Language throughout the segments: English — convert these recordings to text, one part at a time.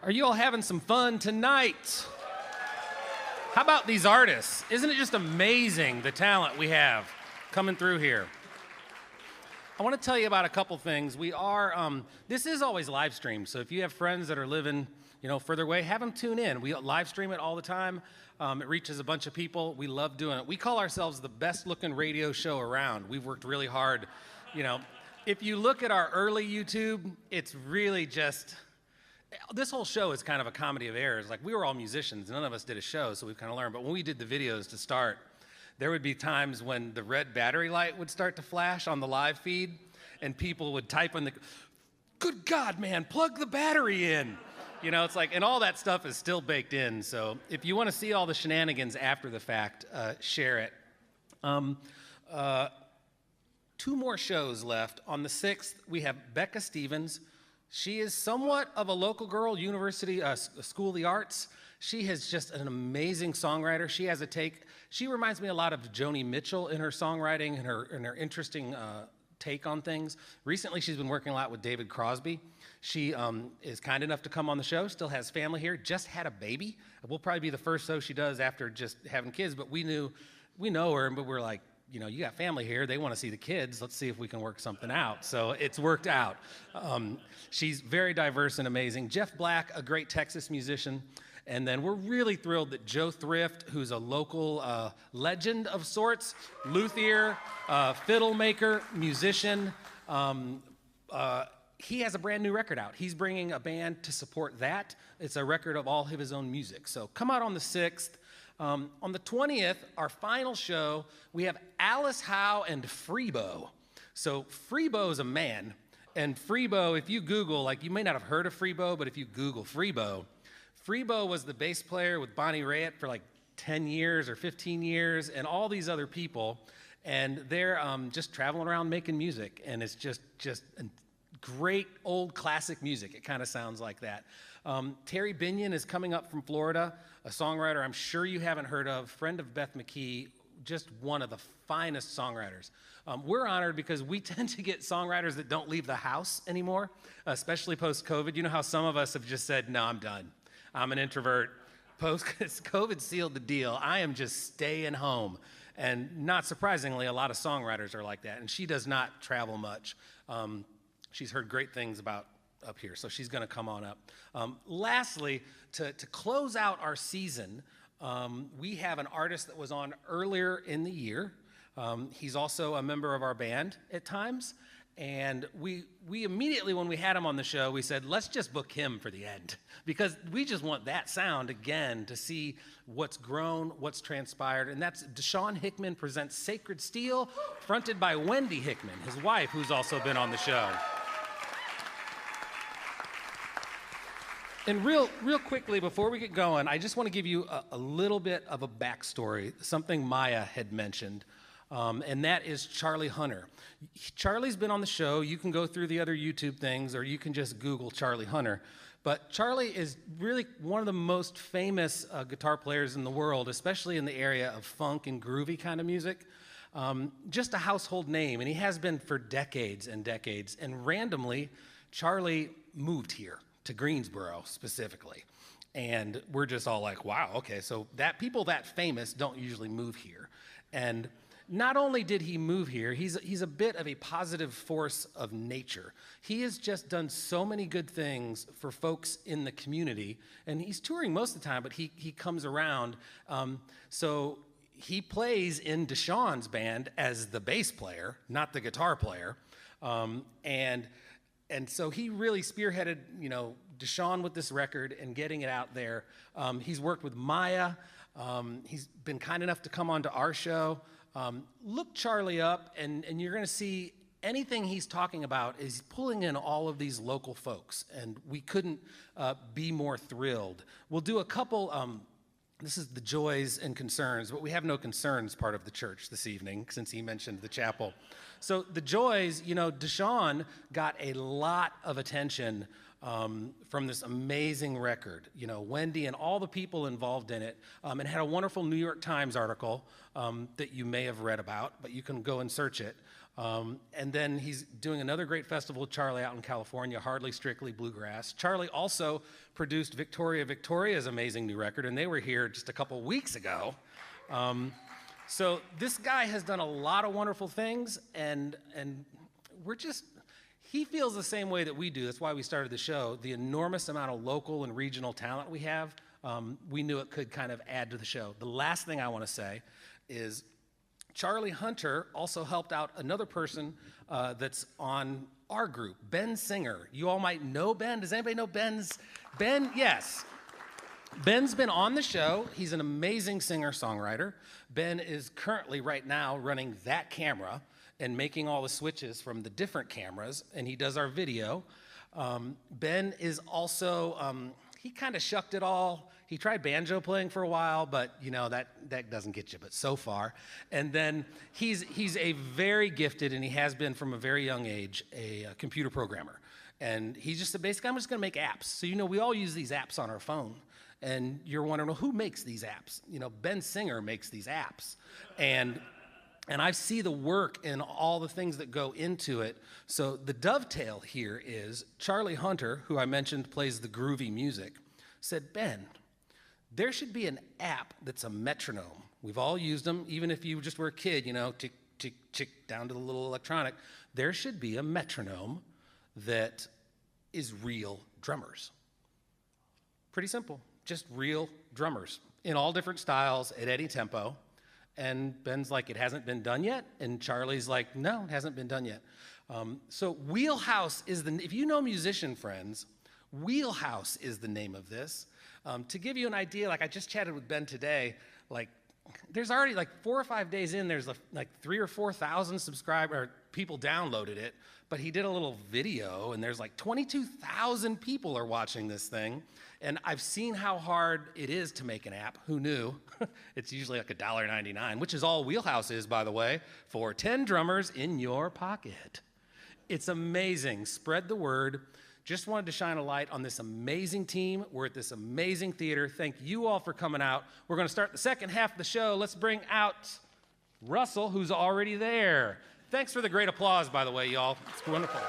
Are you all having some fun tonight? How about these artists? Isn't it just amazing the talent we have coming through here? I want to tell you about a couple things. This is always live streamed, so if you have friends that are living, further away, have them tune in. We live stream it all the time. It reaches a bunch of people. We love doing it. We call ourselves the best looking radio show around. We've worked really hard. If you look at our early YouTube, it's really just, this whole show is kind of a comedy of errors. Like, we were all musicians. None of us did a show, so we've kind of learned. But when we did the videos to start, there would be times when the red battery light would start to flash on the live feed, and people would type in good God, man, plug the battery in. It's like, and all that stuff is still baked in. So if you want to see all the shenanigans after the fact, share it. 2 more shows left. On the 6th, we have Becca Stevens. She is somewhat of a local girl, University School of the Arts. She is just an amazing songwriter. She has a take. She reminds me a lot of Joni Mitchell in her songwriting and her interesting take on things. Recently, she's been working a lot with David Crosby. She is kind enough to come on the show, still has family here, just had a baby. We'll probably be the first show she does after just having kids, but we know her, but we're like, you got family here, they want to see the kids, let's see if we can work something out. So it's worked out. She's very diverse and amazing. Jeff Black, a great Texas musician. And then we're really thrilled that Joe Thrift, who's a local legend of sorts, luthier, fiddle maker, musician, he has a brand new record out. He's bringing a band to support that. It's a record of all of his own music. So come out on the 6th. On the 20th, our final show, we have Alice Howe and Freebo. So Freebo is a man, and Freebo, if you Google, you may not have heard of Freebo, but if you Google Freebo was the bass player with Bonnie Raitt for 10 years or 15 years, and all these other people, and they're just traveling around making music, and it's just great old classic music. It kind of sounds like that. Terry Binion is coming up from Florida, a songwriter I'm sure you haven't heard of, friend of Beth McKee, just one of the finest songwriters. We're honored because we tend to get songwriters that don't leave the house anymore, especially post-COVID. You know how some of us have just said, no, I'm done. I'm an introvert. Post-COVID sealed the deal. I am just staying home. And not surprisingly, a lot of songwriters are like that. And she does not travel much. She's heard great things about up here, so she's going to come on up. Lastly, to close out our season, we have an artist that was on earlier in the year. He's also a member of our band at times. And we immediately, when we had him on the show, we said, let's just book him for the end, because we just want that sound again to see what's grown, what's transpired. And that's Deshaun Hickman presents Sacred Steel, fronted by Wendy Hickman, his wife, who's also been on the show. And real quickly, before we get going, I just want to give you a little bit of a backstory, something Maia had mentioned. And that is Charlie Hunter. Charlie's been on the show. You can go through the other YouTube things, or you can just Google Charlie Hunter. But Charlie is really one of the most famous guitar players in the world, especially in the area of funk and groovy kind of music. Just a household name, and he has been for decades and decades. And randomly, Charlie moved here to Greensboro specifically. And we're just all like, wow, okay, so people that famous don't usually move here. And not only did he move here, he's a bit of a positive force of nature. He has just done so many good things for folks in the community, and he's touring most of the time, but he comes around. So he plays in Deshaun's band as the bass player, not the guitar player. And so he really spearheaded, Deshaun with this record and getting it out there. He's worked with Maia. He's been kind enough to come onto our show. Look Charlie up, and you're going to see anything he's talking about is pulling in all of these local folks, and we couldn't be more thrilled. We'll do a couple, this is the joys and concerns, but we have no concerns part of the church this evening since he mentioned the chapel. So the joys, Deshaun got a lot of attention from this amazing record. Wendy and all the people involved in it, and had a wonderful New York Times article that you may have read about, but you can go and search it. And then he's doing another great festival with Charlie out in California, Hardly Strictly Bluegrass. Charlie also produced Victoria's amazing new record, and they were here just a couple weeks ago. So this guy has done a lot of wonderful things, and he feels the same way that we do. That's why we started the show. The enormous amount of local and regional talent we have, we knew it could kind of add to the show. The last thing I want to say is Charlie Hunter also helped out another person that's on our group, Ben Singer. You all might know Ben. Does anybody know Ben? Yes. Ben's been on the show. He's an amazing singer-songwriter. Ben is currently, right now, running that camera and making all the switches from the different cameras, and he does our video. Ben is also, he kind of shucked it all. He tried banjo playing for a while, but you know, that doesn't get you, but so far. And then he's a very gifted, and he has been from a very young age, a computer programmer. And he's just basically, I'm just gonna make apps. So you know, we all use these apps on our phone. And you're wondering, well, who makes these apps? You know, Ben Singer makes these apps. And I see the work and all the things that go into it. So the dovetail here is Charlie Hunter, who I mentioned plays the groovy music, said, Ben, there should be an app that's a metronome. We've all used them, even if you just were a kid, you know, tick, tick, tick, down to the little electronic. There should be a metronome that is real drummers. Pretty simple. Just real drummers in all different styles at any tempo. And Ben's like, it hasn't been done yet. And Charlie's like, no, it hasn't been done yet. So Wheelhouse is if you know musician friends, Wheelhouse is the name of this. To give you an idea, like I just chatted with Ben today, like there's already like 4 or 5 days in, there's like 3,000 or 4,000 subscribers, people downloaded it, but he did a little video and there's like 22,000 people are watching this thing. And I've seen how hard it is to make an app. Who knew? It's usually like $1.99, which is all Wheelhouse is, by the way, for 10 drummers in your pocket. It's amazing. Spread the word. Just wanted to shine a light on this amazing team. We're at this amazing theater. Thank you all for coming out. We're going to start the second half of the show. Let's bring out Russell, who's already there. Thanks for the great applause, by the way, y'all. It's wonderful.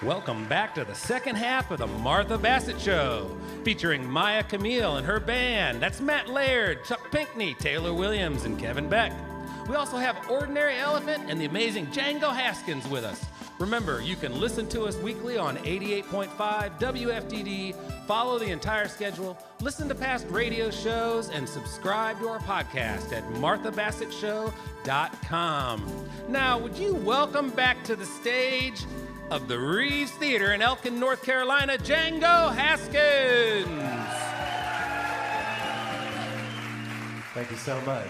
Welcome back to the second half of the Martha Bassett Show, featuring Maia, Kamil, and her band. That's Matt Laird, Chuck Pinkney, Taylor Williams, and Kevin Beck. We also have Ordinary Elephant and the amazing Django Haskins with us. Remember, you can listen to us weekly on 88.5 WFDD, follow the entire schedule, listen to past radio shows, and subscribe to our podcast at marthabassettshow.com. Now, would you welcome back to the stage of the Reeves Theater in Elkin, North Carolina, Django Haskins. Thank you so much.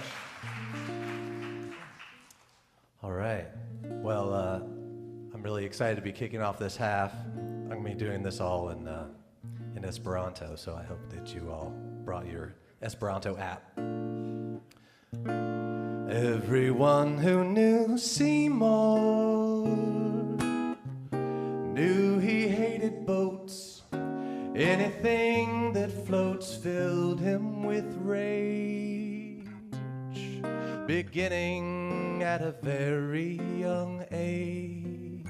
All right. Well, I'm really excited to be kicking off this half. I'm going to be doing this all in Esperanto, so I hope that you all brought your Esperanto app. Everyone who knew Seymour knew he hated boats. Anything that floats filled him with rage, beginning at a very young age.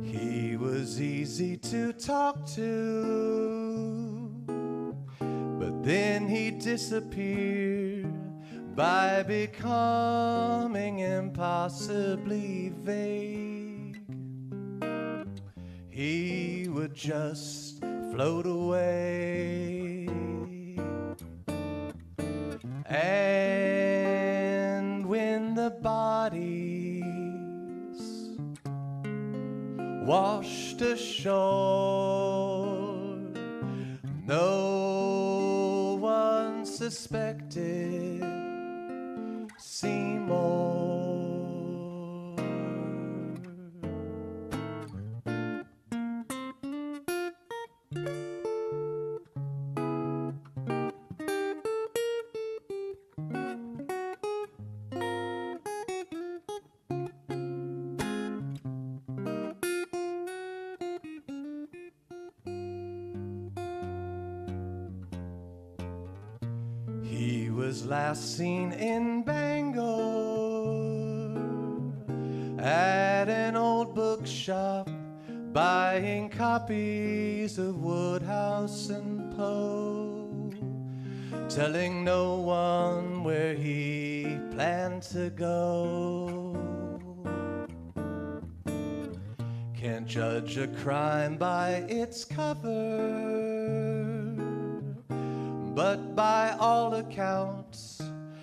He was easy to talk to, but then he disappeared by becoming impossibly vague. He would just float away. And when the bodies washed ashore, no one suspected Seymour. was last seen in Bangor at an old bookshop, buying copies of Woodhouse and Poe, telling no one where he planned to go. Can't judge a crime by its cover, but by all accounts,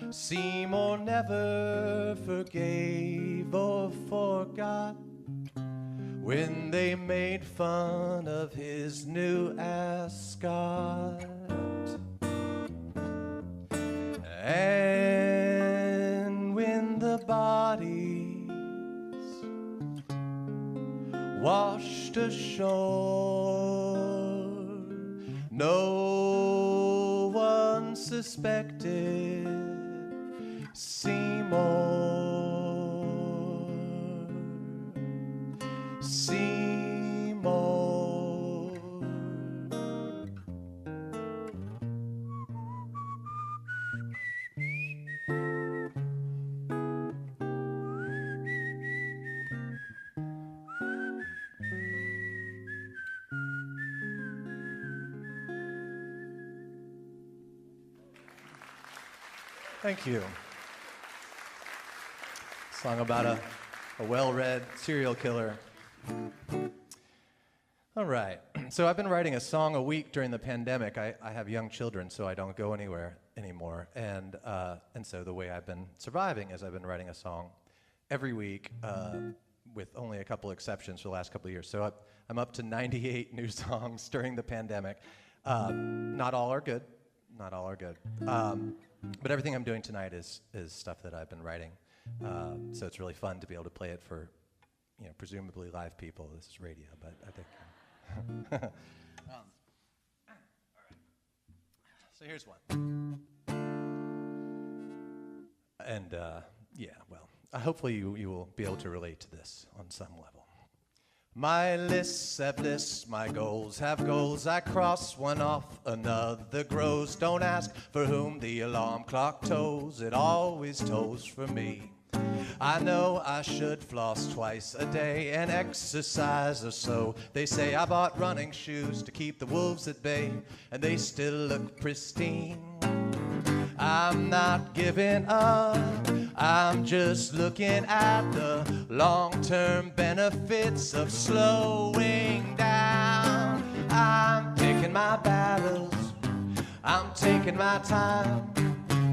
Seymour never forgave or forgot when they made fun of his new ascot. And when the bodies washed ashore, no one suspected Seymour. Seymour. Thank you. Song about a well-read serial killer. All right. So I've been writing a song a week during the pandemic. I have young children, so I don't go anywhere anymore. And so the way I've been surviving is I've been writing a song every week, with only a couple exceptions for the last couple of years. So I'm up to 98 new songs during the pandemic. Not all are good. Not all are good. But everything I'm doing tonight is stuff that I've been writing. So it's really fun to be able to play it for, presumably live people. This is radio, but I think. All right. So here's one. And hopefully you will be able to relate to this on some level. My lists have lists, my goals have goals. I cross one off, another grows. Don't ask for whom the alarm clock tolls. It always tolls for me. I know I should floss twice a day and exercise or so. They say I bought running shoes to keep the wolves at bay, and they still look pristine. I'm not giving up, I'm just looking at the long-term benefits of slowing down. I'm picking my battles, I'm taking my time,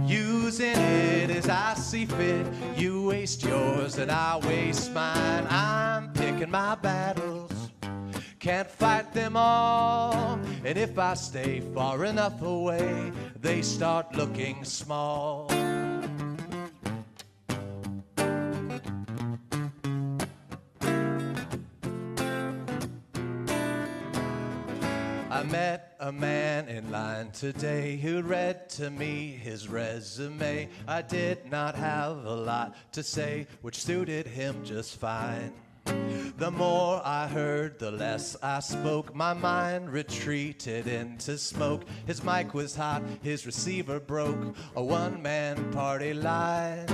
using it as I see fit. You waste yours and I waste mine. I'm picking my battles, can't fight them all. And if I stay far enough away, they start looking small. I met a man in line today who read to me his resume. I did not have a lot to say, which suited him just fine. The more I heard, the less I spoke. My mind retreated into smoke. His mic was hot, his receiver broke. A one-man party line.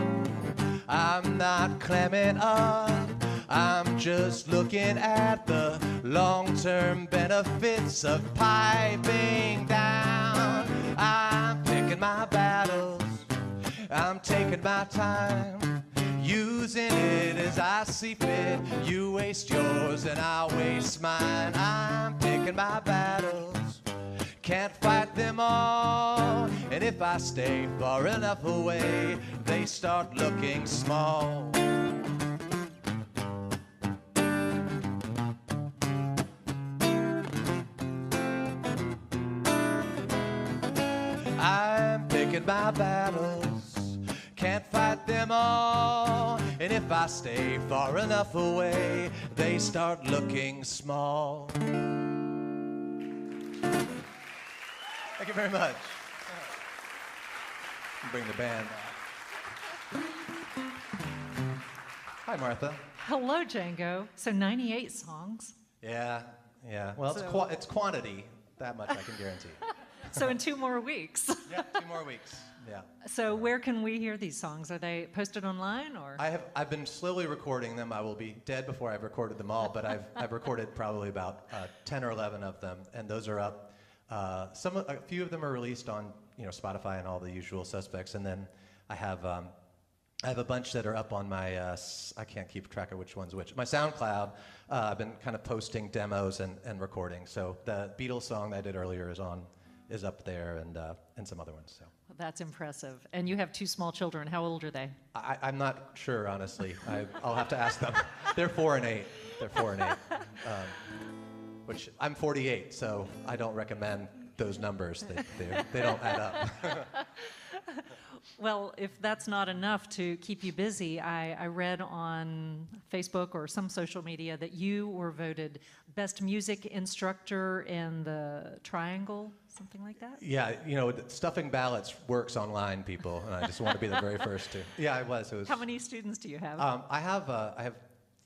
I'm not clamming up, I'm just looking at the long-term benefits of piping down. I'm picking my battles, I'm taking my time, using it as I see fit. You waste yours and I waste mine. I'm picking my battles, can't fight them all. And if I stay far enough away, they start looking small. I'm picking my battles, can't fight them all. And if I stay far enough away, they start looking small. Thank you very much. Bring the band back. Hi, Martha. Hello, Django. So 98 songs. Yeah. Well, it's quantity. That much I can guarantee. So in 2 more weeks. Yeah, 2 more weeks. Yeah. So where can we hear these songs? Are they posted online or? I've been slowly recording them. I will be dead before I've recorded them all, but I've recorded probably about 10 or 11 of them, and those are up. A few of them are released on Spotify and all the usual suspects, and then I have a bunch that are up on my I can't keep track of which one's which. My SoundCloud. I've been kind of posting demos and recording. So the Beatles song that I did earlier is up there, and some other ones. So. That's impressive. And you have 2 small children. How old are they? I'm not sure, honestly. I'll have to ask them. They're 4 and 8. They're 4 and 8. Which I'm 48, so I don't recommend those numbers. They don't add up. Well, if that's not enough to keep you busy, I read on Facebook or some social media that you were voted Best Music Instructor in the Triangle, something like that? Yeah, stuffing ballots works online, people, and I just want to be the very first to. Yeah, It was. How many students do you have? I have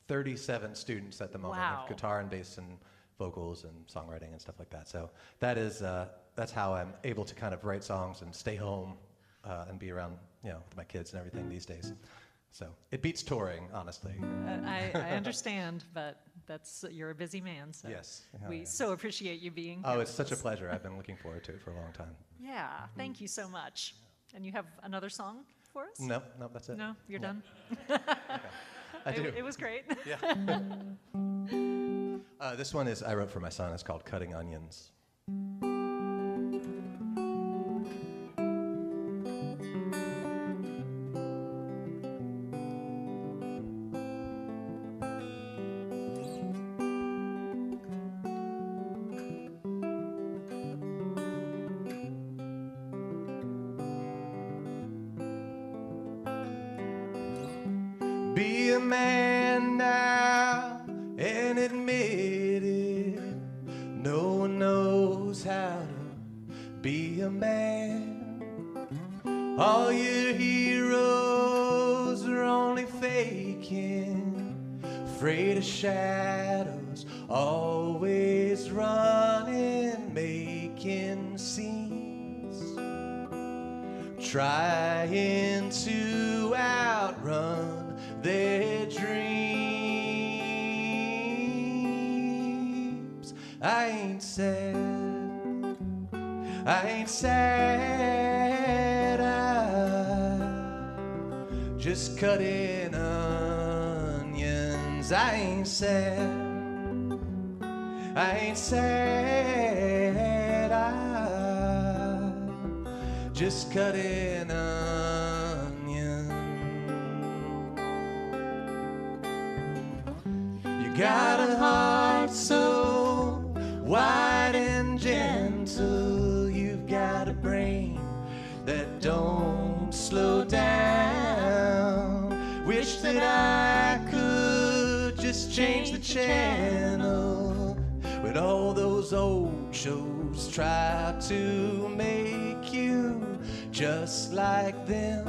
37 students at the moment. Wow. With guitar and bass and vocals and songwriting and stuff like that. So that's how I'm able to kind of write songs and stay home and be around with my kids and everything these days. So it beats touring, honestly. I understand, but you're a busy man. So yes. We so appreciate you being here. Oh, it's with such a us. pleasure. I've been looking forward to it for a long time. Yeah, thank you so much. And you have another song for us? No, that's it. No, you're done? Okay. I do. It was great. Yeah. This one I wrote for my son. It's called Cutting Onions. Be a man now and admit it. No one knows how to be a man. All your heroes are only faking, afraid of shadows, always running, making scenes, trying to outrun their dreams. I ain't sad, I'm just cutting onions. I ain't sad, I'm just cutting onions. You got a heart so wide and gentle. You've got a brain that don't slow down. Wish that I could just change the channel when all those old shows try to make you just like them.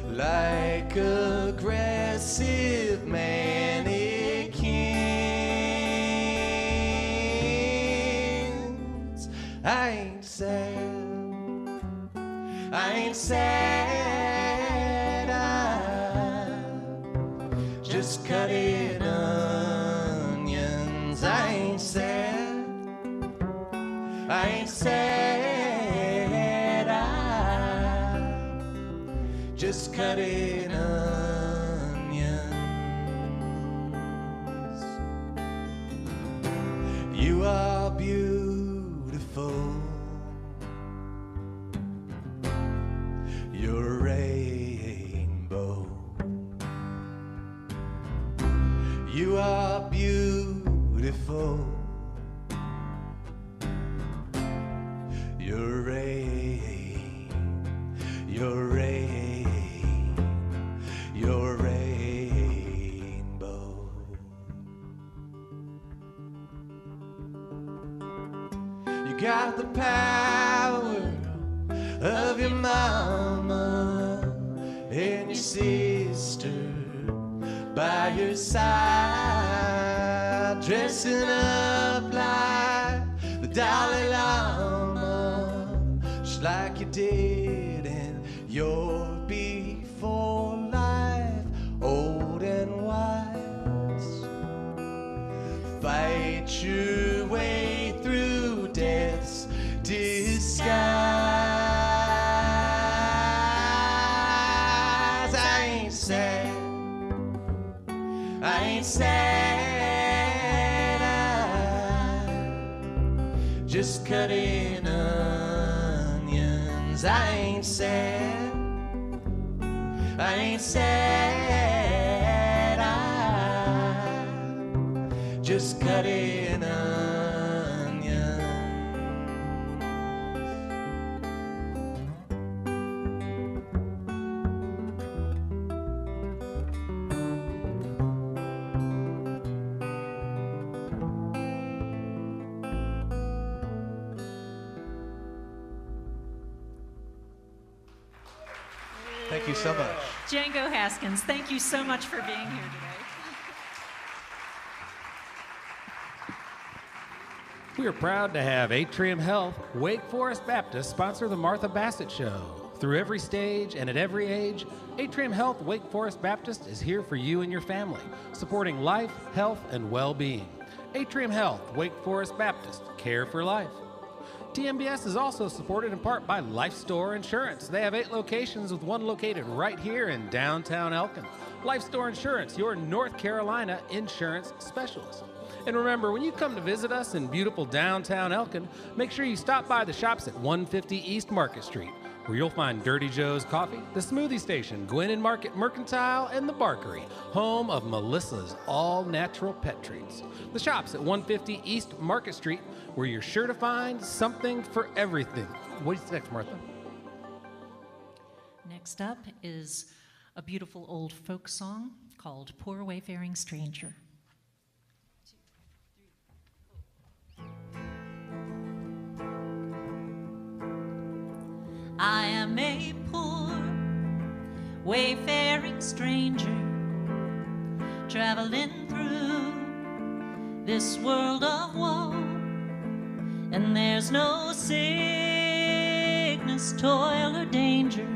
Like aggressive mannequins. I ain't sad, I'm just cutting onions. I ain't sad, I'm just cutting onions. You are beautiful. You're a rainbow. You are beautiful. You're your rainbow. You got the power of your mama and your sister by your side, dressing up like the Dalai Lama, just like ain't sad. I'm just cutting onions. I ain't sad. I ain't sad. I'm just cutting onions. Thank you so much. Django Haskins, thank you so much for being here today. We are proud to have Atrium Health Wake Forest Baptist sponsor the Martha Bassett Show. Through every stage and at every age, Atrium Health Wake Forest Baptist is here for you and your family, supporting life, health, and well-being. Atrium Health Wake Forest Baptist, care for life. TMBS is also supported in part by Life Store Insurance. They have 8 locations with one located right here in downtown Elkin. Life Store Insurance, your North Carolina insurance specialist. And remember, when you come to visit us in beautiful downtown Elkin, make sure you stop by the shops at 150 East Market Street, where you'll find Dirty Joe's Coffee, the Smoothie Station, Gwen and Market Mercantile, and the Barkery, home of Melissa's all-natural pet treats. The shops at 150 East Market Street, where you're sure to find something for everything. What's next, Martha? Next up is a beautiful old folk song called Poor Wayfaring Stranger. I am a poor wayfaring stranger, traveling through this world of woe, and there's no sickness, toil, or danger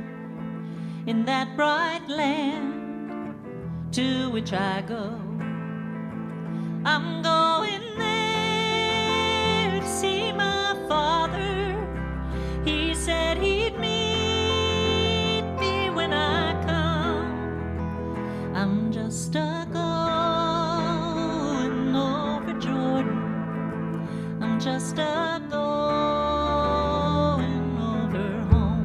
in that bright land to which I go. I'm going there to see my father. He said he'd meet me when I come. I'm just a going over Jordan. I'm just a going over home.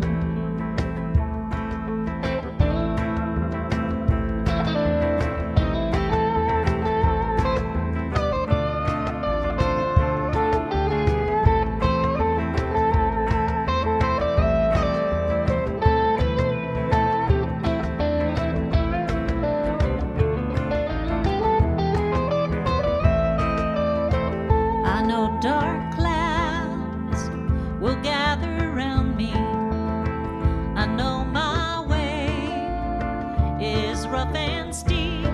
I know dark clouds will gather around me. I know my way is rough and steep,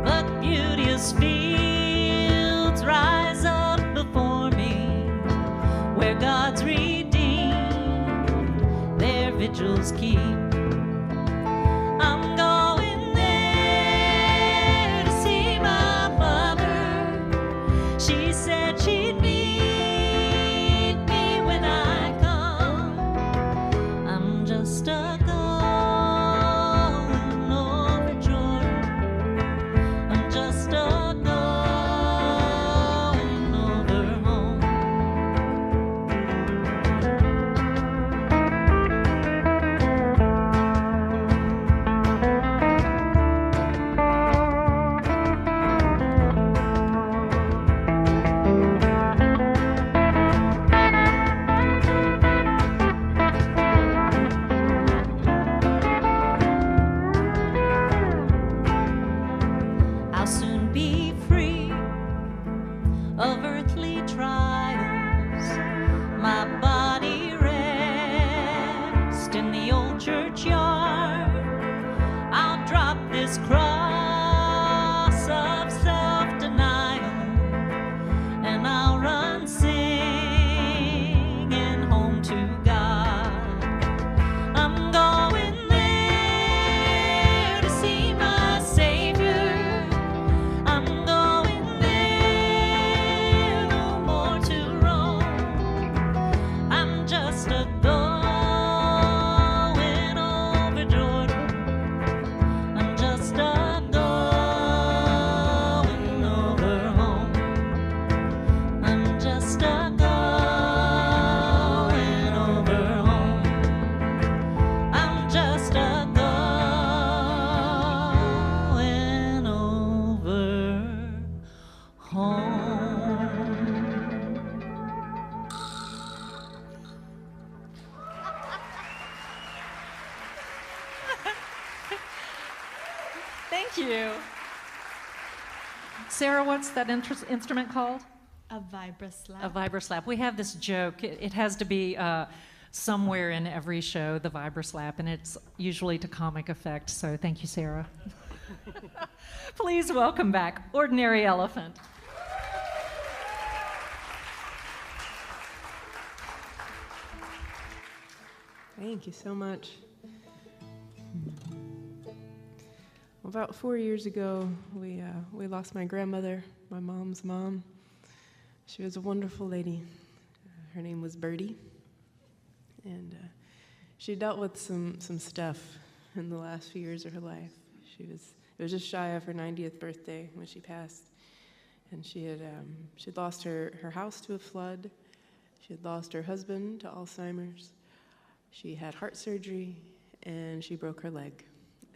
but beauteous fields rise up before me, where God's redeemed their vigils keep. I'm going there to see my mother. She said she'd meet me when I come. I'm just a going over Jordan. I'm just a going over home. I'll soon be free of earthly trials. My body rest in the old churchyard. I'll drop this cross of self-denial, and I'll run singing home to God. I'm going there to see my Savior. I'm going there, no more to roam. I'm just a going over you. Sarah, what's that instrument called? A vibra-slap. A vibra-slap. We have this joke. It has to be somewhere in every show, the vibra-slap, and it's usually to comic effect, so thank you, Sarah. Please welcome back Ordinary Elephant. Thank you so much. About 4 years ago, we lost my grandmother, my mom's mom. She was a wonderful lady. Her name was Birdie, and she dealt with some stuff in the last few years of her life. It was just shy of her 90th birthday when she passed, and she'd lost her house to a flood. She had lost her husband to Alzheimer's. She had heart surgery, and she broke her leg,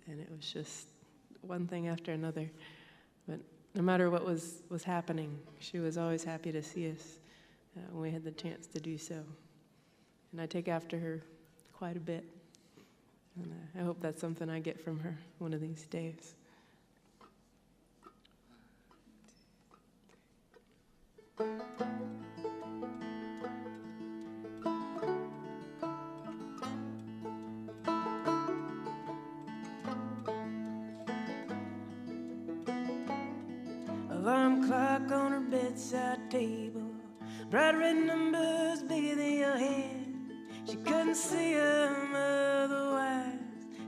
and it was just one thing after another. But no matter what was happening, she was always happy to see us when we had the chance to do so. And I take after her quite a bit, and I hope that's something I get from her one of these days. Alarm clock on her bedside table, bright red numbers bigger than your head. She couldn't see them otherwise.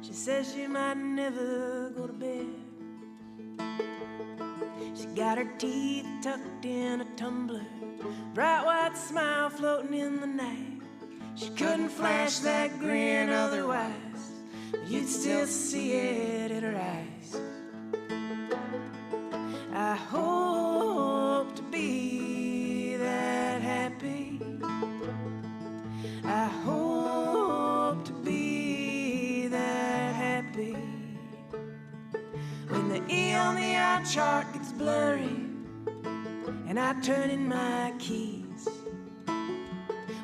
She says she might never go to bed. She got her teeth tucked in a tumbler, bright white smile floating in the night. She couldn't flash that grin otherwise, but you'd still see it in her eyes. I hope to be that happy. I hope to be that happy. When the E on the eye chart gets blurry and I turn in my keys,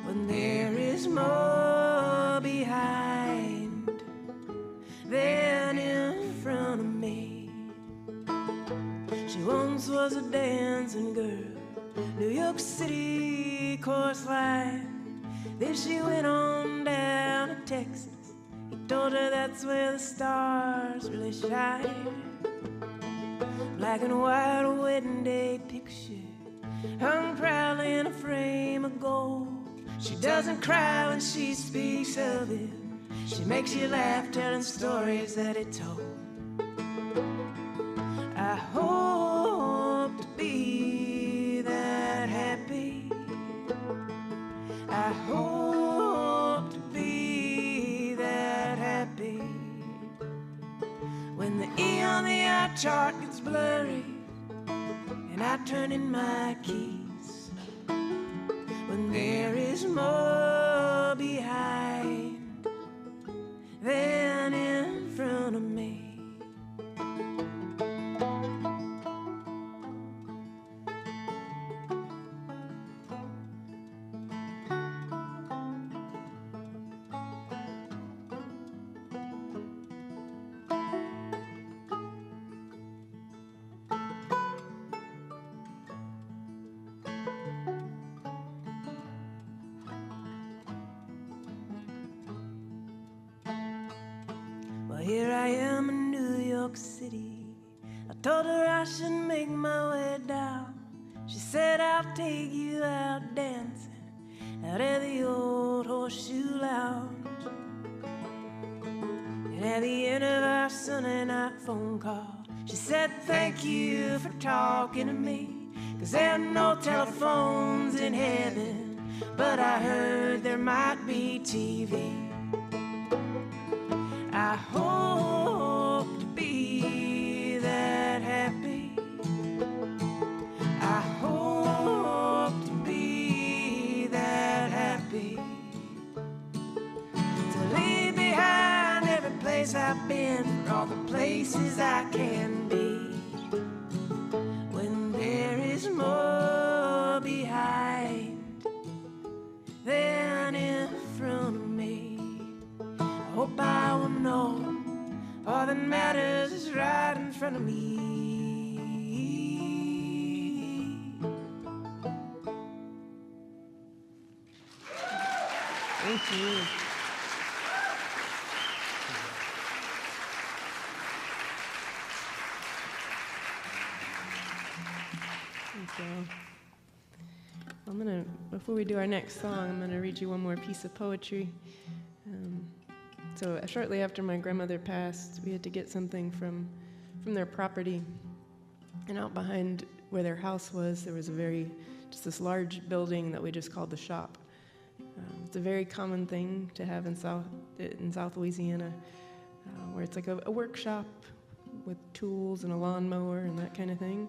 when there is more behind than in front of me. She once was a dancing girl, New York City coastline. Then she went on down to Texas. He told her that's where the stars really shine. Black and white wedding day picture hung proudly in a frame of gold. She doesn't cry when she speaks of it. She makes you laugh telling stories that it told. I hope to be that happy. I hope to be that happy. When the E on the eye chart gets blurry and I turn in my keys, when there is more behind than in front of me. Here I am in New York City. I told her I should make my way down. She said I'll take you out dancing out at the old Horseshoe Lounge. And at the end of our Sunday night phone call, she said thank you for talking to me, 'cause there are no telephones in heaven, but I heard there might be TV. I hope to be that happy. I hope to be that happy. To leave behind every place I've been, for all the places I can be. When there is more behind than in front of me, I hope I will know All that matters is right in front of me. Thank you. So, before we do our next song, I'm gonna read you one more piece of poetry. So shortly after my grandmother passed, we had to get something from their property. And out behind where their house was, there was just this large building that we just called the shop. It's a very common thing to have in South Louisiana, where it's like a workshop with tools and a lawnmower and that kind of thing.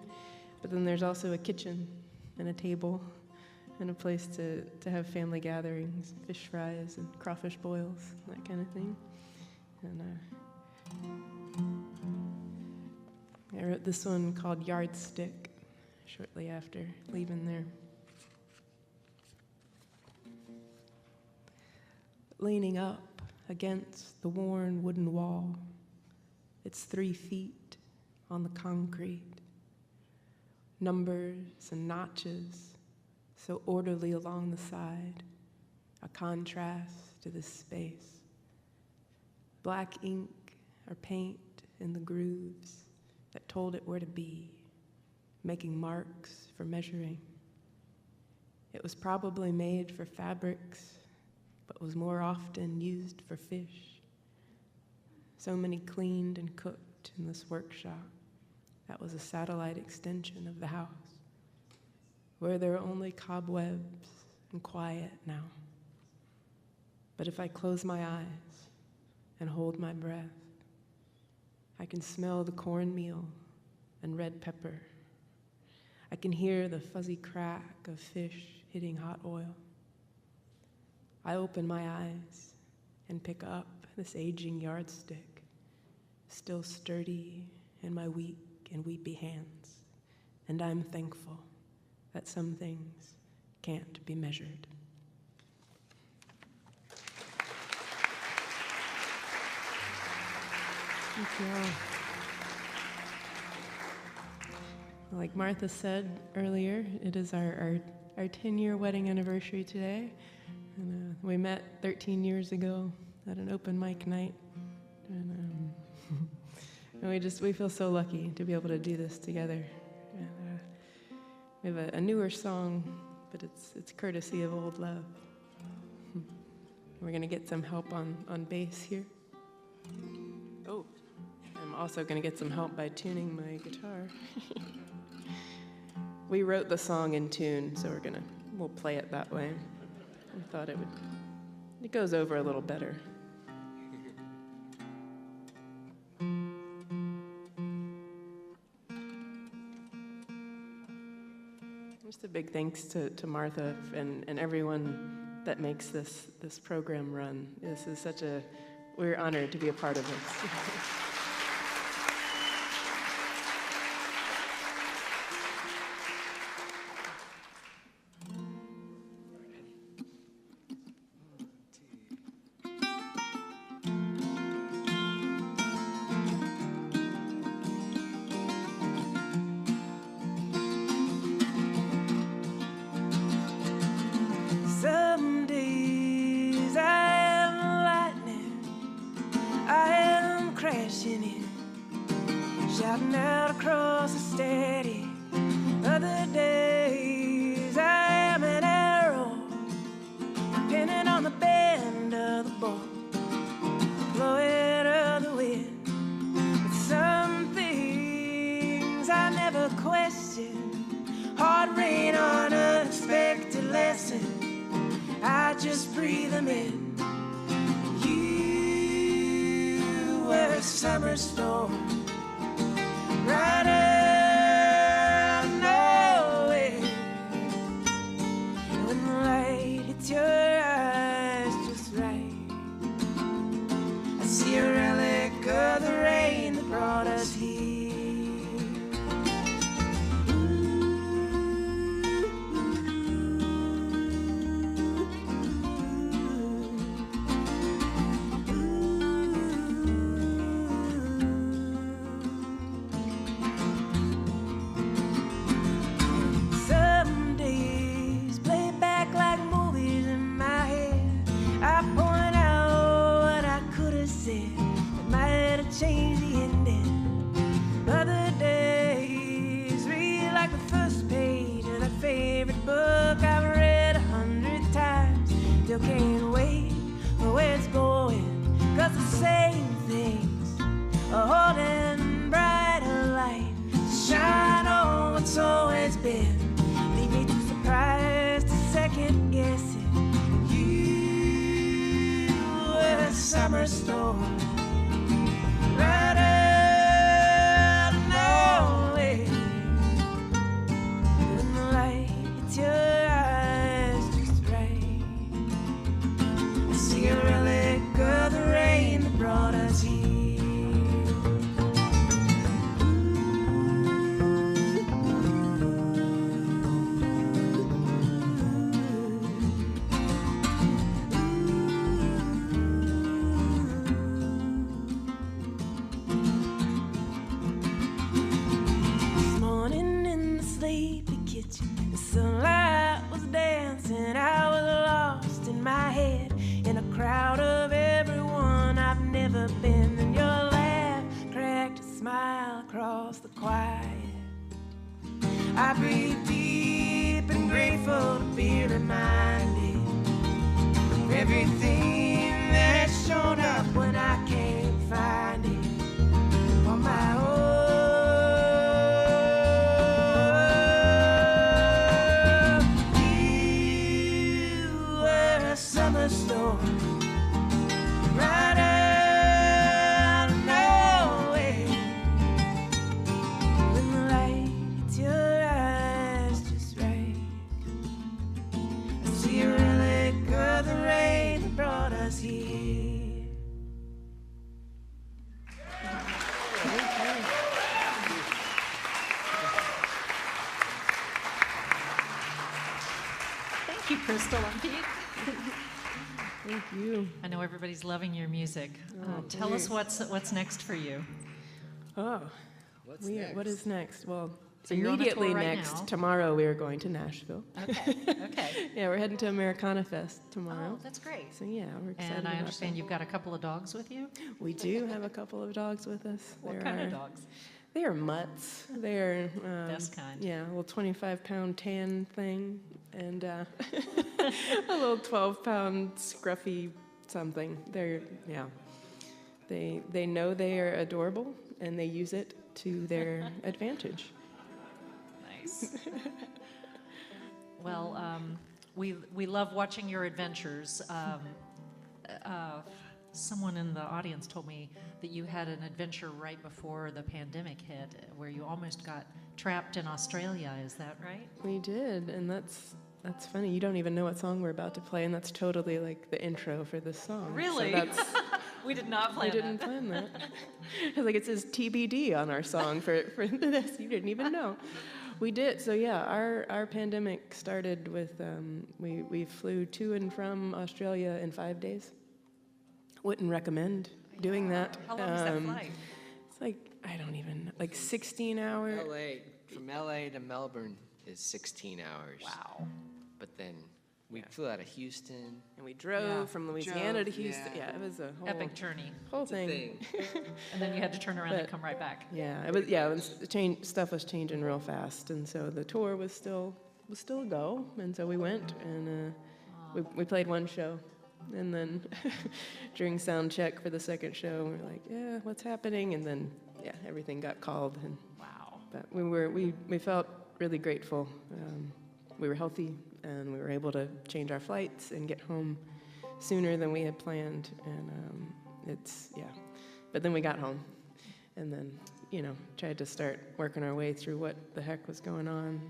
But then there's also a kitchen and a table and a place to have family gatherings, fish fries and crawfish boils, that kind of thing. And I wrote this one called Yardstick shortly after leaving there. Leaning up against the worn wooden wall, it's 3 feet on the concrete. Numbers and notches so orderly along the side, a contrast to this space. Black ink or paint in the grooves that told it where to be, making marks for measuring. It was probably made for fabrics, but was more often used for fish. So many cleaned and cooked in this workshop that was a satellite extension of the house, where there are only cobwebs and quiet now. But if I close my eyes and hold my breath, I can smell the cornmeal and red pepper. I can hear the fuzzy crack of fish hitting hot oil. I open my eyes and pick up this aging yardstick, still sturdy in my weak and weepy hands, and I'm thankful that some things can't be measured. Thank you all. Like Martha said earlier, it is our 10-year wedding anniversary today. And we met 13 years ago at an open mic night. And we feel so lucky to be able to do this together. And, we have a newer song, but it's courtesy of old love. We're going to get some help on bass here. Oh, I'm also going to get some help by tuning my guitar. We wrote the song in tune, so we'll play it that way. I thought it goes over a little better. Just a big thanks to Martha and everyone that makes this program run. This is we're honored to be a part of this. Shouting out across the steady. Other days I am an arrow, depending on the bend of the bow, blowing of the wind. But some things I never question. Hard rain on unexpected lesson. I just breathe them in. You were a summer storm. Right out of nowhere. When the light hits your eyes just right, I see a relic of the rain that brought us here. holding brighter light to shine on what's always been. Lead me too surprised to second guess it. You were a summer storm right out of nowhere. When the light hits your eyes just right, I see a relic of the rain that brought us here. This morning in the sleepy kitchen, the sunlight was dancing. I was lost in my head in a crowd of everyone I've never been. And your laugh cracked a smile across the quiet. I breathe deep and grateful to be reminded of everything that's shown up when I can't find it on my own. You were a summer storm right out of nowhere. When the light hits your eyes just right, I see a relic of the rain that brought us here. Thank you, Crystal and Pete. Thank you. I know everybody's loving your music. Tell us what's next for you. Oh, what is next? Well, So you're on a tour immediately right next, now. tomorrow we are going to Nashville. Okay. Okay. Yeah, we're heading to Americana Fest tomorrow. Oh, that's great. So yeah, we're excited And I about understand that. you've got a couple of dogs with you. We do have a couple of dogs with us. What There kind of are- dogs? They are mutts. They're Best kind. Yeah, a little 25-pound tan thing, and a little 12-pound scruffy something. They know they are adorable, and they use it to their advantage. Nice. Well, we love watching your adventures. Someone in the audience told me that you had an adventure right before the pandemic hit, where you almost got trapped in Australia. Is that right? We did, and that's funny. You don't even know what song we're about to play, and that's totally like the intro for this song. Really? So that's, We did not plan we didn't that. plan that. Like it says TBD on our song for this. You didn't even know. We did. So yeah, our pandemic started with we flew to and from Australia in 5 days. Wouldn't recommend doing that. How long was that flight? It's like I don't even like 16 hours. From LA to Melbourne is 16 hours. Wow. But then we flew out of Houston. And we drove Yeah. from Louisiana to Drove, Houston. yeah. Yeah, it was a whole Epic journey. whole It's a thing. And then you had to turn around and But- come right back. Yeah, it was stuff was changing real fast, and so the tour was still a go, and so we went and we played one show, and then during sound check for the second show, we were like, yeah, what's happening? And then yeah, everything got called, and Wow. but we felt really grateful. We were healthy, and we were able to change our flights and get home sooner than we had planned, and but then we got home, and then tried to start working our way through what the heck was going on,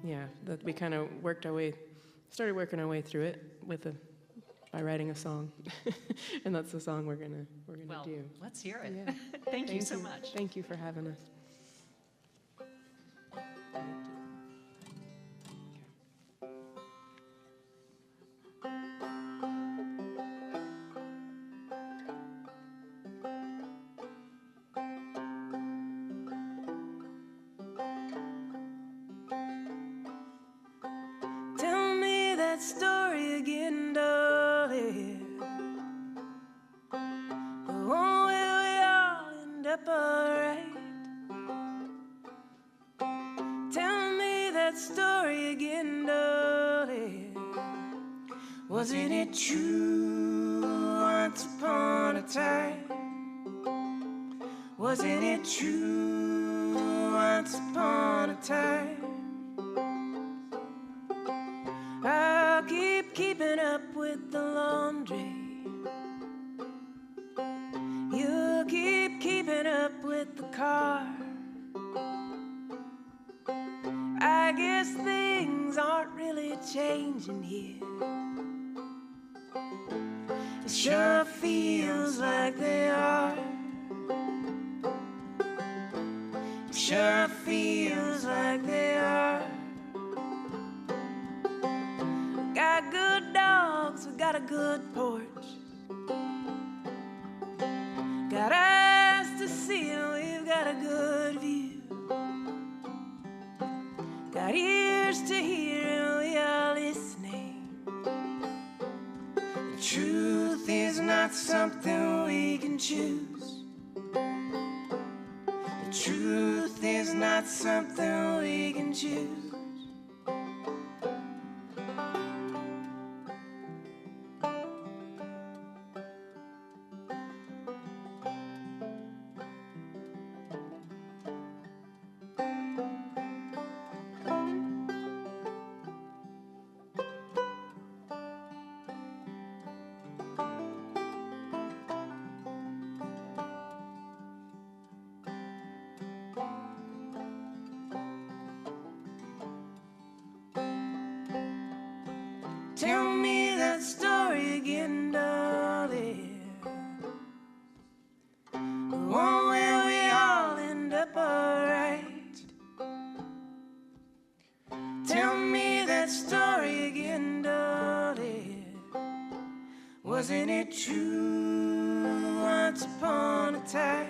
and that we kind of started working our way through it by writing a song, and that's the song we're gonna Well, do. let's hear it. Yeah. Thank you so much. Thank you for having us. Tell me that story again, darling. The one where we all end up alright. Tell me that story again, darling. Wasn't it true once upon a time? Wasn't it true once upon a time? I'll keep keeping up with the laundry. You'll keep keeping up with the car. I guess things aren't really changing here. It sure feels like they are. It sure feels like they are. We got good dogs, we got a good porch. Got eyes to see and we've got a good view. Got ears to hear and we are listening. The truth is not something we can choose. The truth is not something we can choose. Tell me that story again, darling. The one where we all end up alright. Tell me that story again, darling. Wasn't it true once upon a time?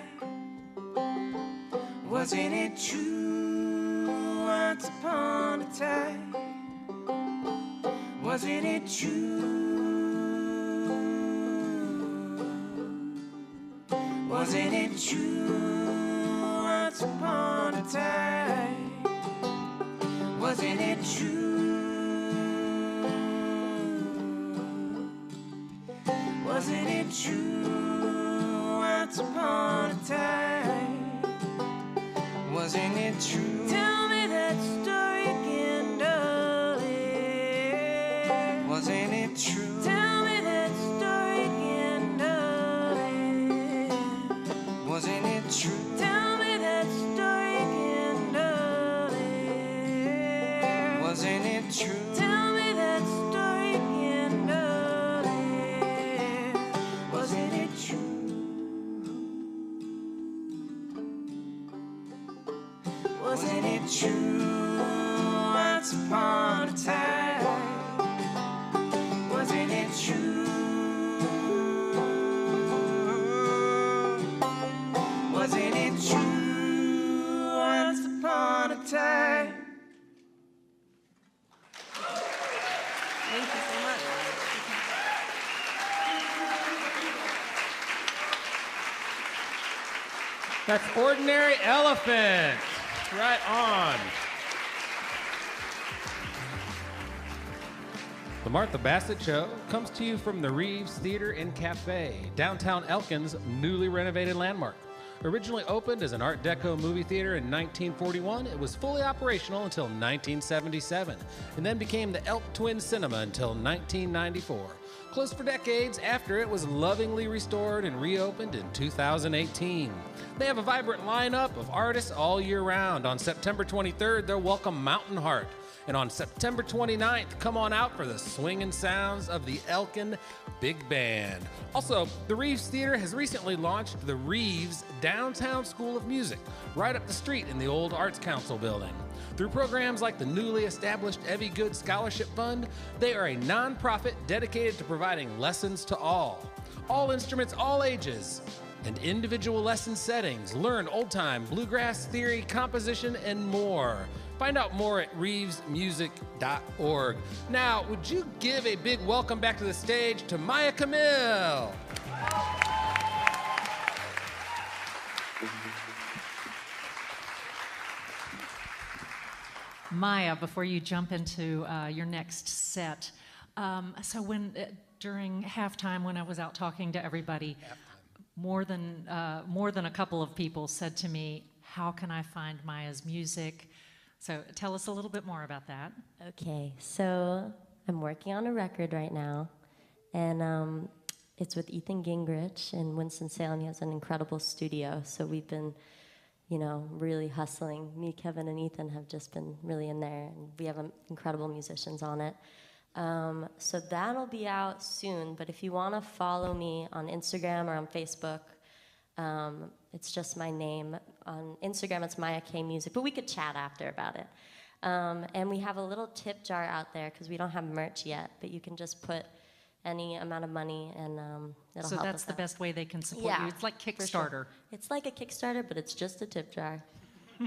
Wasn't it true once upon a time? Wasn't it true? Wasn't it true once upon a time? Wasn't it true? Wasn't it true once upon a time? Wasn't it true? Tell me that story again, darling. Wasn't it true? Tell me that story again, darling. Wasn't it true? Tell me that story again, darling. Wasn't it true? Tell me that story again, darling. Wasn't it true? Wasn't it true once upon a time? Wasn't it true? Wasn't it true once upon a time? Thank you so much. That's Ordinary Elephant. Right on. The Martha Bassett Show comes to you from the Reeves Theater and Cafe, downtown Elkin's newly renovated landmark. Originally opened as an Art Deco movie theater in 1941, it was fully operational until 1977, and then became the Elk Twin Cinema until 1994. Closed for decades after it was lovingly restored and reopened in 2018. They have a vibrant lineup of artists all year round. On September 23rd, they'll welcome Mountain Heart. And on September 29th, come on out for the swinging sounds of the Elkin Big Band. Also, the Reeves Theater has recently launched the Reeves Downtown School of Music, right up the street in the old Arts Council building. Through programs like the newly established Evie Good Scholarship Fund, they are a nonprofit dedicated to providing lessons to all instruments, all ages, and individual lesson settings. Learn old-time bluegrass theory, composition, and more. Find out more at reevesmusic.org. Now, would you give a big welcome back to the stage to Maia Kamil? Maia, before you jump into your next set, so when during halftime when I was out talking to everybody, more than a couple of people said to me, how can I find Maia's music? So tell us a little bit more about that. Okay, so I'm working on a record right now, and it's with Ethan Gingrich in Winston-Salem. He has an incredible studio, so we've been, really hustling. Me, Kevin, and Ethan have just been really in there, and we have incredible musicians on it. So that'll be out soon, but if you want to follow me on Instagram or on Facebook, it's just my name. On Instagram, it's Maia K Music, but we could chat after about it. And we have a little tip jar out there because we don't have merch yet, but you can just put any amount of money and it'll So help that's us the out. best way they can support you. It's like for Kickstarter. sure. It's like a Kickstarter, but it's just a tip jar. So,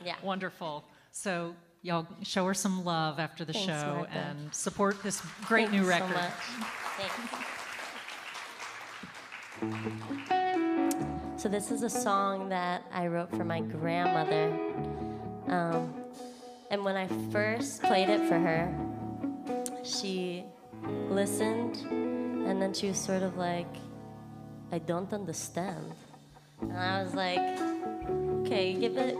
yeah. Wonderful. So y'all show her some love after the Thanks, show Martha. and support this great Thank new you record. So much. Thanks. So this is a song that I wrote for my grandmother. And when I first played it for her, she listened, and then she was sort of like, I don't understand. And I was like, okay, give it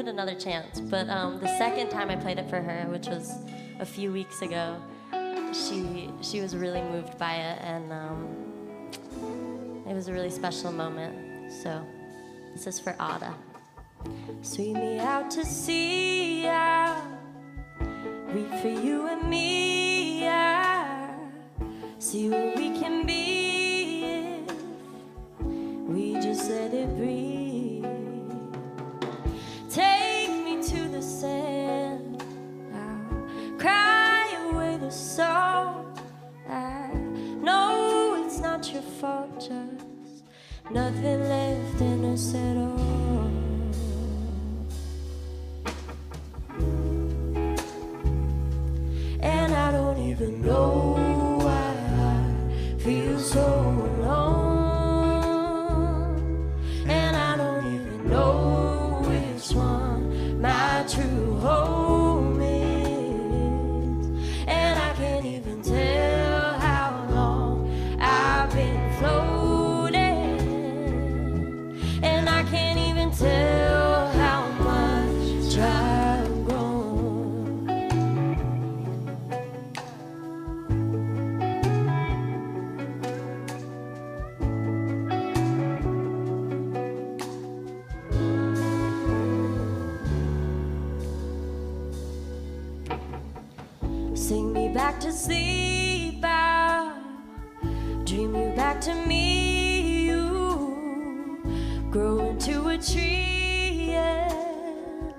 another chance. But the second time I played it for her, which was a few weeks ago, she was really moved by it, and it was a really special moment. So this is for Ada. Sweep me out to sea, I read for you and me, I see what we can be if we just let it breathe. Take me to the sand, I'll cry away the sorrow. I know it's not your fault, just nothing left in us at all. And I don't even know why I feel so alone. And I don't even know which one my true home is. And I can't even tell how long I've been floating. And I can't even tell how much I've grown. Sing me back to sleep, I'll dream you back to me. You grow into a tree, and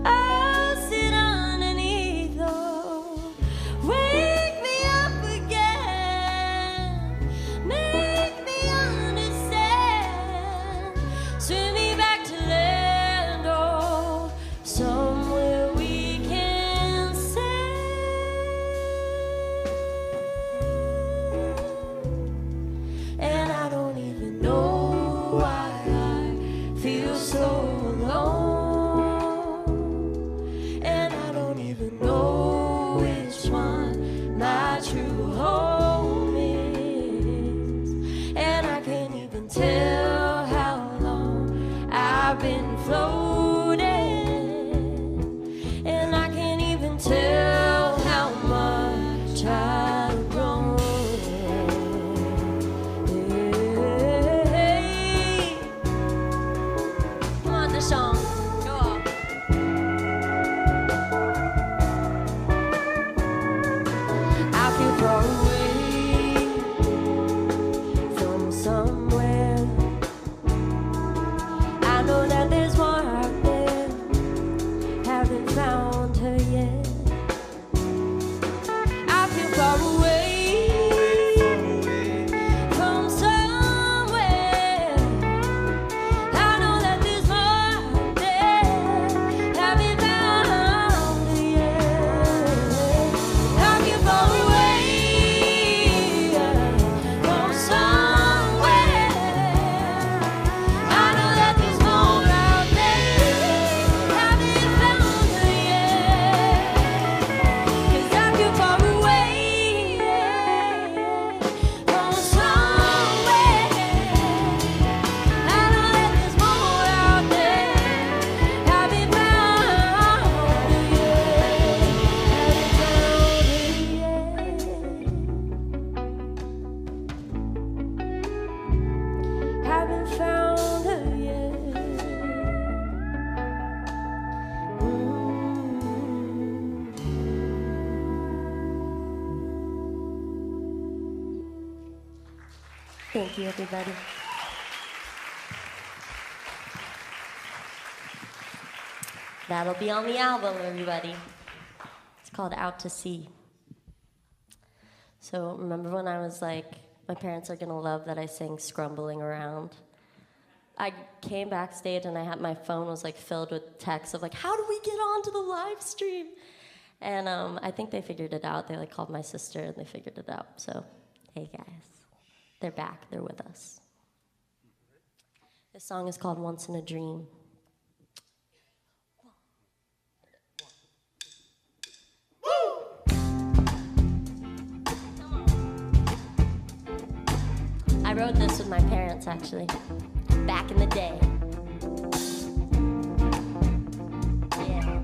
I'll sit underneath. Oh, wake me up again, make me understand. Swim me back to land, oh, somewhere we can sail. And I don't even know why I feel so alone. And I don't even know which one my true home is. And I can't even tell how long I've been floating. And I can't even tell how much I've grown. Yeah. Thank you, everybody. That'll be on the album, everybody. It's called Out to Sea. So remember when I was like, my parents are gonna love that I sang Scrumbling Around? I came backstage and my phone was like filled with texts of like, how do we get onto the live stream? And I think they figured it out. They like called my sister and they figured it out. So, hey guys, they're back, they're with us. This song is called Once in a Dream. I wrote this with my parents, actually, back in the day. Yeah.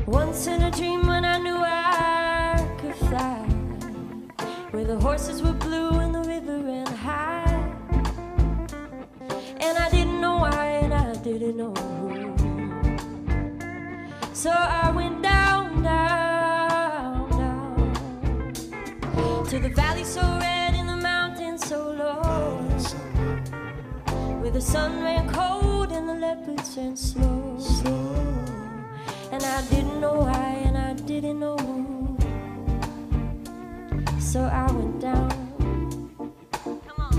Once in a dream when I knew I could fly, where the horses were blue and the river ran high, and I didn't know why and I didn't know who. So I went down, down, down, to the valley so red and the mountains so low, where the sun ran cold and the leopards ran slow, slow. And I didn't know why and I didn't know who. So I went down. Come on.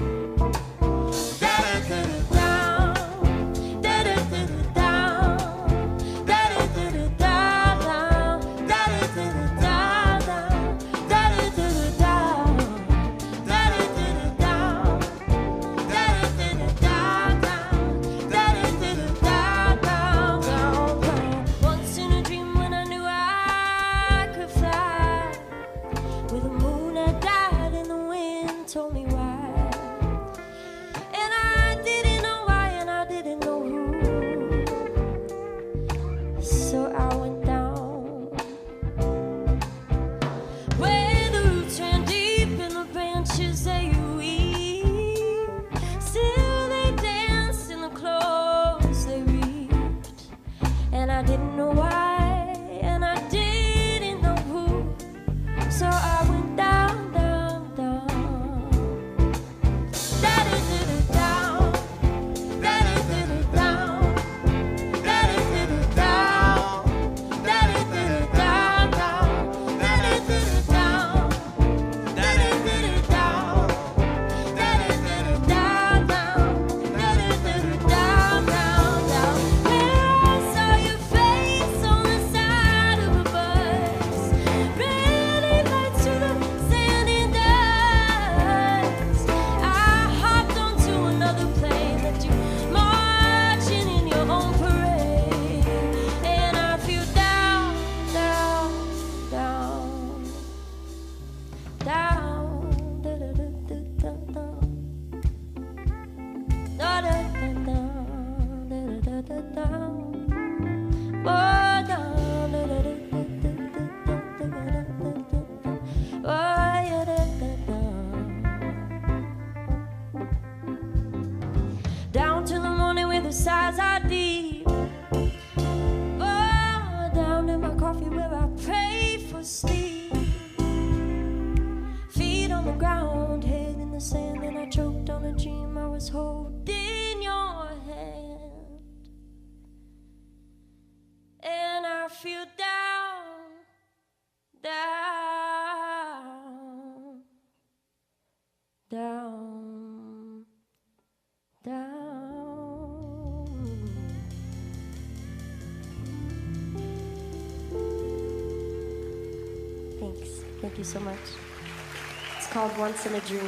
Sighs are deep. Oh, down in my coffee where I pray for sleep. Feet on the ground, head in the sand, and I choked on a dream I was holding your hand. And I feel down, down, down, down. Thanks. Thank you so much. It's called Once in a Dream.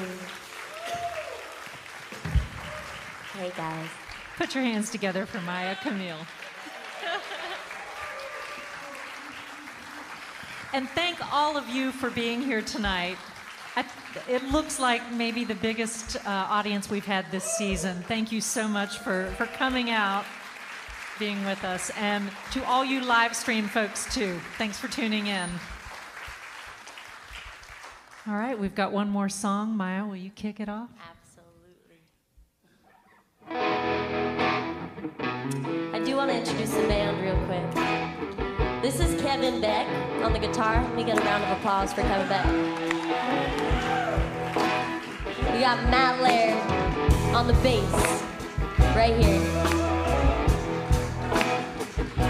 Hey, guys. Put your hands together for Maia, Kamil. And thank all of you for being here tonight. It looks like maybe the biggest audience we've had this season. Thank you so much for coming out, being with us. And to all you live stream folks, too, thanks for tuning in. All right, we've got one more song. Maia, will you kick it off? Absolutely. I do want to introduce the band real quick. This is Cat Kevin Beck on the guitar. Let me get a round of applause for Kevin Beck. We got Matt Laird on the bass, right here.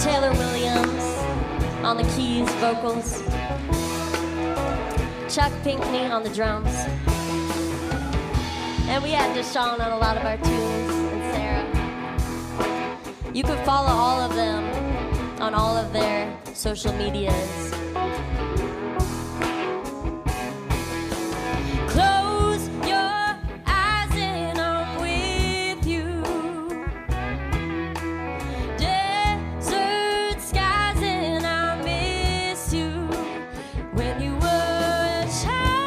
Taylor Williams on the keys, vocals. Chuck Pinkney on the drums. And we had Deshaun on a lot of our tunes, and Sarah. You can follow all of them on all of their social medias. Close your eyes and I'm with you. Desert skies and I miss you. When you were a child,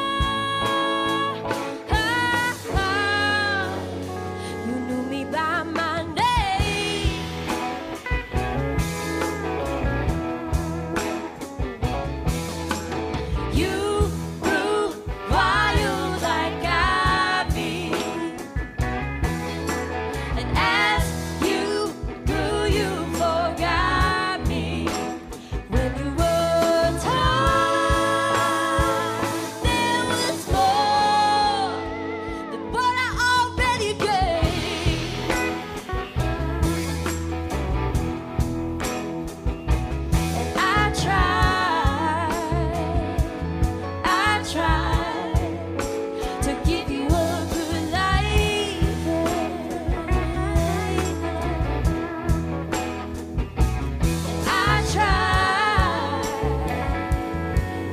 you knew me by my name. You grew wild like I be, and as you grew, you forgot me. When you were tall, there was more than what I already gave. And I tried to give you a good life.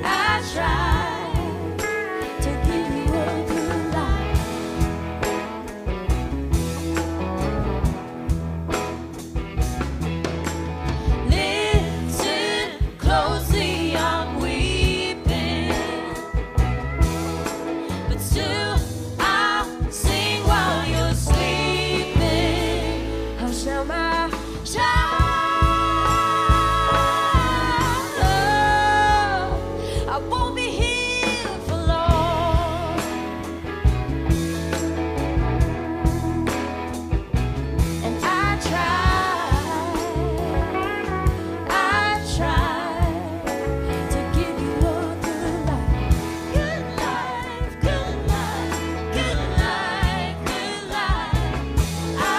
I tried to give you a good life. Listen closely, I'm weeping, but still I'll sing while you're sleeping. Hush now, my child, I won't be here for long. And I tried to give you a good life. Good life, good life, good life, good life. I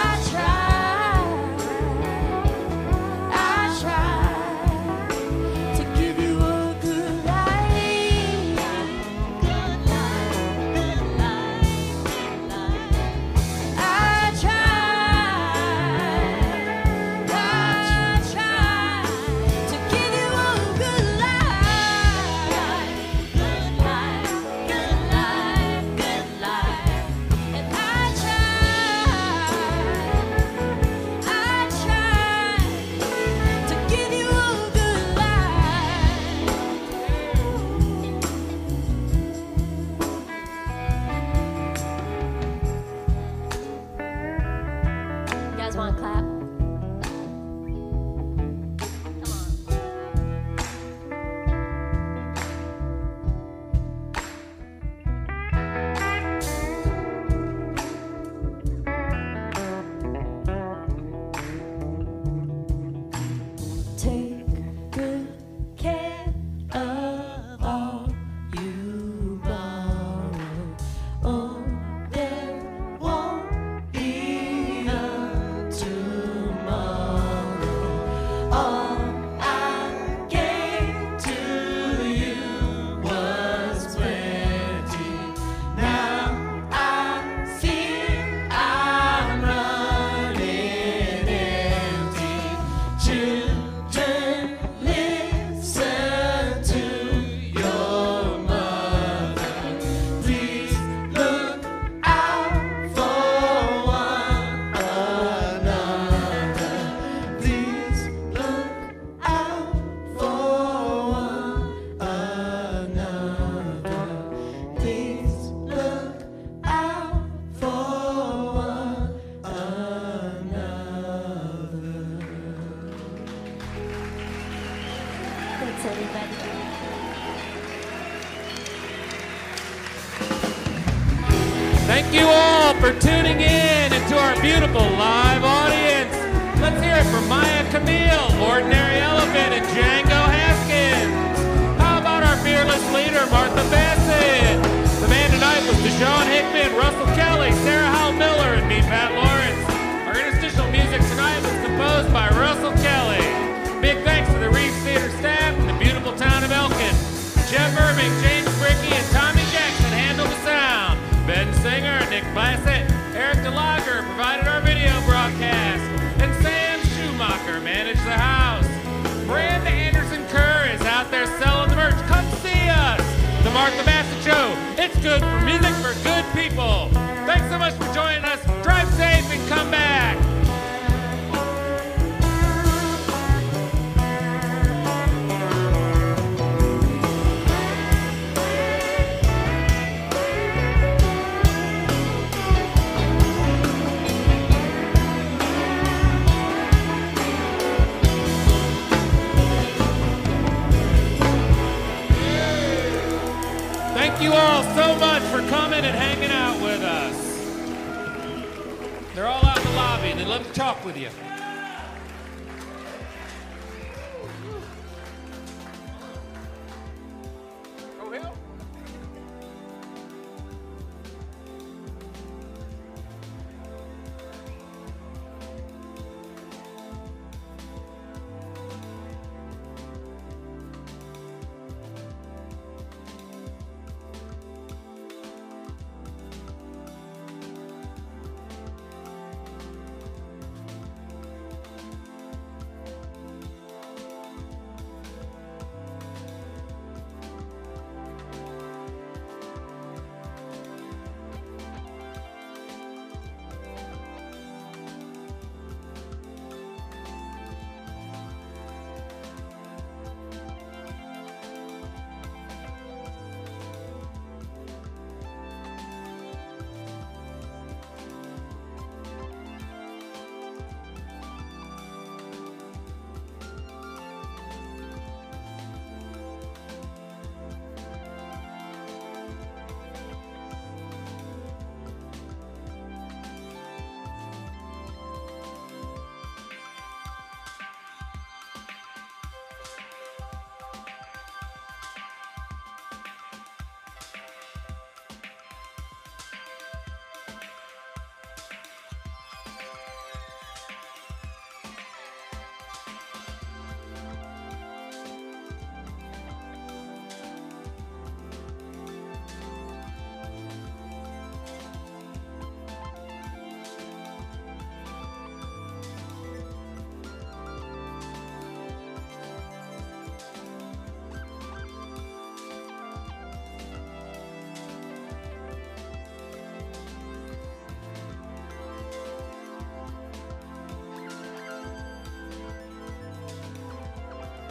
tried to give you a good life. Good life, good life, good life. I tried to give you a good life. Good life, good life, good life. And I tried to give you a good life. You guys want to clap? Come on. Take good care of all you borrow. Oh, there won't be a tomorrow. All I gave to you was plenty. Now I fear I'm running empty. Children, listen to your mother. Please look out for one another. Please look out for one another. Please look out for one another. Thanks, everybody. Thank you all for tuning in and to our beautiful live audience. Let's hear it for Maia, Kamil, Ordinary Elephant, and Django Haskins. It's good for music for good people. Thanks so much for joining us. Drive safe and come back. Thank you all so much for coming and hanging out with us. They're all out in the lobby. They'd love to talk with you.